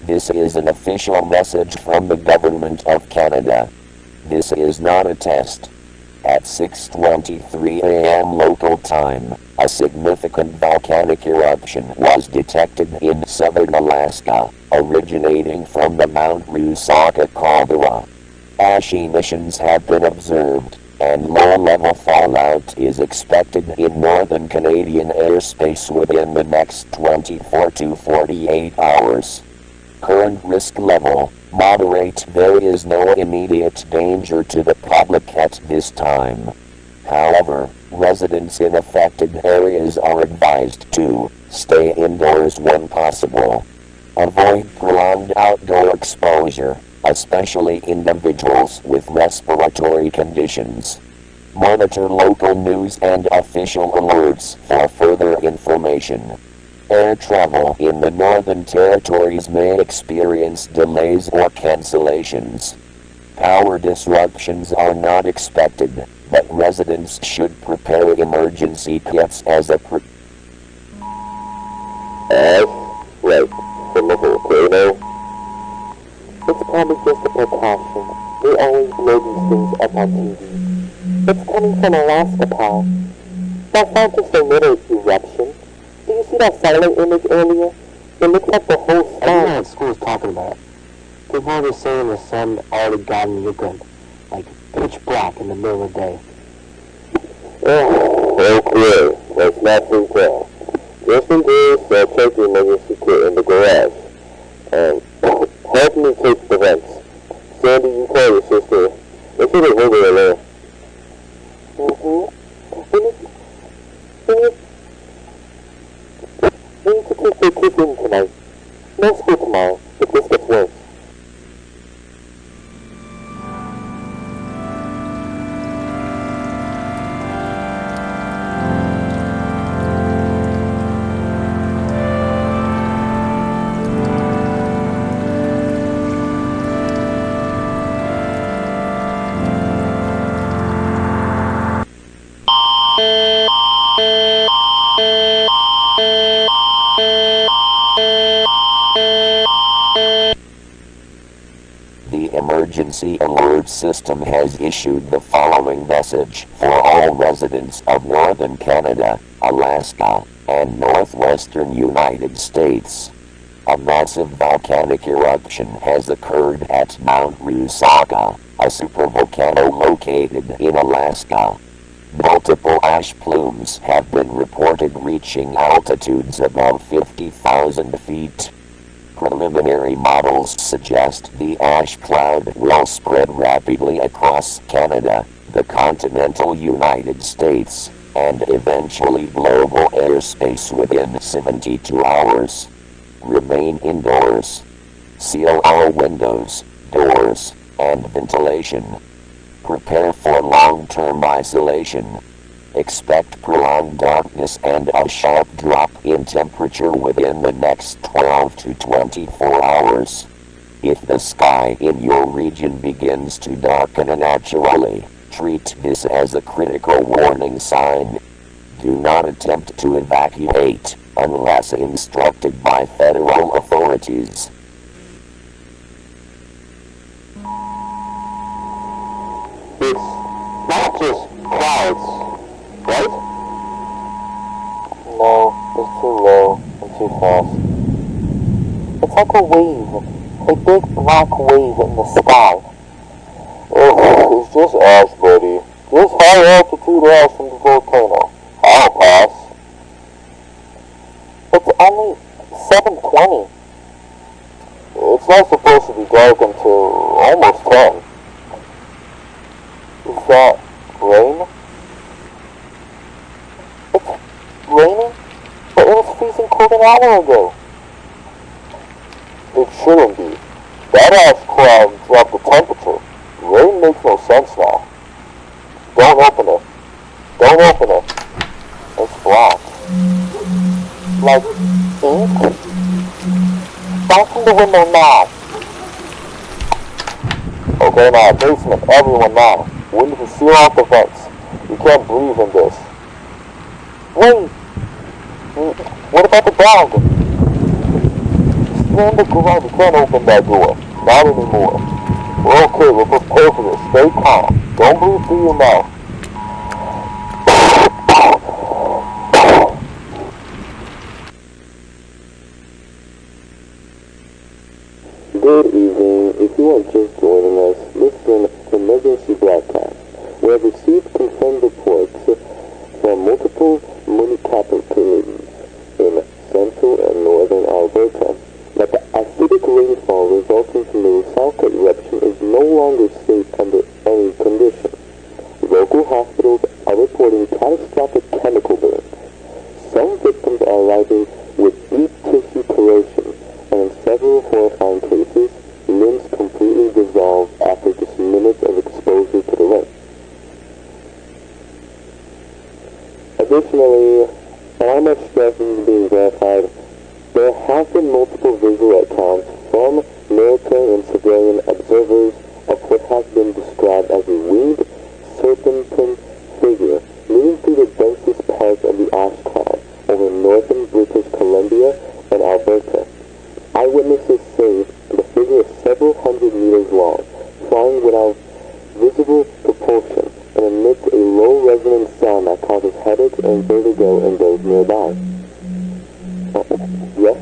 This is an official message from the Government of Canada. This is not a test. At 6:23 a.m. local time, a significant volcanic eruption was detected in southern Alaska, originating from the Mount Rusaca caldera. Ash emissions have been observed, and low-level fallout is expected in northern Canadian airspace within the next 24 to 48 hours. Current risk level, moderate. There is no immediate danger to the public at this time. However, residents in affected areas are advised to stay indoors when possible. Avoid prolonged outdoor exposure, especially individuals with respiratory conditions. Monitor local news and official alerts for further information. Air travel in the Northern Territories may experience delays or cancellations. Power disruptions are not expected, but residents should prepare emergency kits as a Ash, like from the volcano? It's probably just a precaution. They always blow these things up on TV. It's coming from Alaska, pal. That's not just a little eruption. Did you see that satellite image earlier? It looks like the whole sky. Everyone at school is talking about it. People are saying the sun already gotten looking like pitch black in the middle of the day. Oh, okay. Let's not freak out. Just in case, check the emergency kit in the garage. And help me take the vents. Sandy, you call your sister. Let's get a river in there. We need to keep their kids in tonight. No school tomorrow, if this gets worse. The Emergency Alert System has issued the following message for all residents of northern Canada, Alaska, and northwestern United States. A massive volcanic eruption has occurred at Mount Rusaca, a supervolcano located in Alaska. Multiple ash plumes have been reported reaching altitudes above 50,000 feet. Preliminary models suggest the ash cloud will spread rapidly across Canada, the continental United States, and eventually global airspace within 72 hours. Remain indoors. Seal all windows, doors, and ventilation. Prepare for long-term isolation. Expect prolonged darkness and a sharp drop in temperature within the next 12 to 24 hours. If the sky in your region begins to darken unnaturally, treat this as a critical warning sign. Do not attempt to evacuate unless instructed by federal authorities. It's not just clouds, right? No, it's too low and too fast. It's like a wave, a big black wave in the sky. Oh, it's just ash, buddy. Just high altitude ash from the volcano. I'll pass. It's only 7:20. It's not supposed to be dark until almost 10. Is that rain? It's raining? But it was freezing cold an hour ago. It shouldn't be. That ash cloud dropped the temperature. rain makes no sense now. Don't open it. Don't open it. It's black. Like ink? Fasten the window now. Okay, now, basement, everyone now. We need to seal off the vents. You can't breathe in this. Wait! What about the dog? Stay in the garage, you can't open that door. Not anymore. We're okay, we're prepared for this. Stay calm. Don't breathe through your mouth. Good evening. If you are just joining us, listen to emergency broadcast. We have received confirmed reports from multiple municipalities in central and northern Alberta that the acidic rainfall resulting from the Rusalka eruption is no longer safe under any conditions. Local hospitals are reporting catastrophic chemical burns. Some victims are arriving with deep tissue corrosion, and in several horrifying cases, limbs completely dissolve after just minutes of exposure to the rain. Additionally, climate stress is being verified. There have been multiple visual accounts from military and civilian observers of what has been described as a winged serpentine figure moving through the densest parts of the ash cloud over northern British Columbia and Alberta. Eyewitnesses say the figure is several hundred meters long, flying without visible propulsion, and emits a low resonant sound that causes headache and vertigo in those nearby. Yes?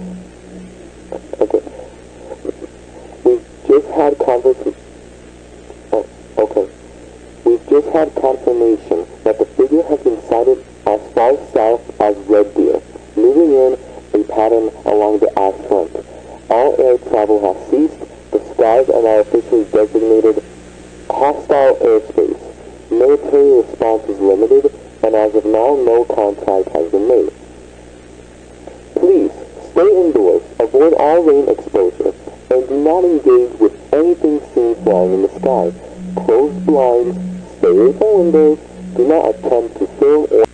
Okay. We've just had confirmation that the figure has been sighted as far south as Red Deer, moving in a pattern along the ash front. All air travel has ceased. The skies are now officially designated hostile airspace. Military response is limited, and as of now, no contact has been made. Please, stay indoors, avoid all rain exposure, and do not engage with anything seen flying in the sky. Close blinds, stay away from windows, do not attempt to fill or